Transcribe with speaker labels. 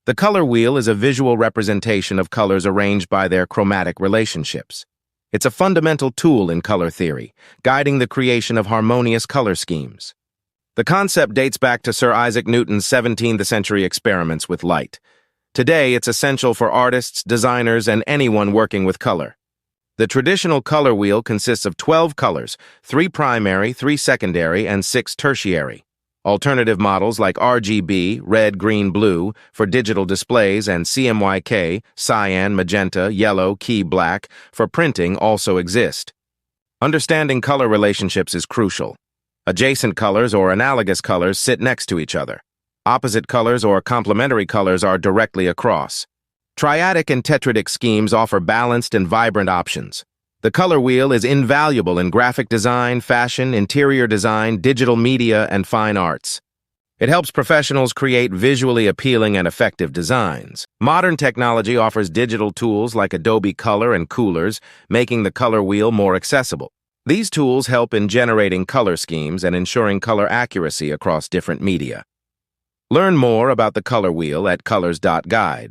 Speaker 1: The color wheel is a visual representation of colors arranged by their chromatic relationships. It's a fundamental tool in color theory, guiding the creation of harmonious color schemes. The concept dates back to Sir Isaac Newton's 17th-century experiments with light. Today, it's essential for artists, designers, and anyone working with color. The traditional color wheel consists of 12 colors, 3 primary, 3 secondary, and 6 tertiary. Alternative models like RGB, red, green, blue, for digital displays and CMYK, cyan, magenta, yellow, key, black, for printing also exist. Understanding color relationships is crucial. Adjacent colors or analogous colors sit next to each other. Opposite colors or complementary colors are directly across. Triadic and tetradic schemes offer balanced and vibrant options. The color wheel is invaluable in graphic design, fashion, interior design, digital media, and fine arts. It helps professionals create visually appealing and effective designs. Modern technology offers digital tools like Adobe Color and Coolors, making the color wheel more accessible. These tools help in generating color schemes and ensuring color accuracy across different media. Learn more about the color wheel at colors.guide.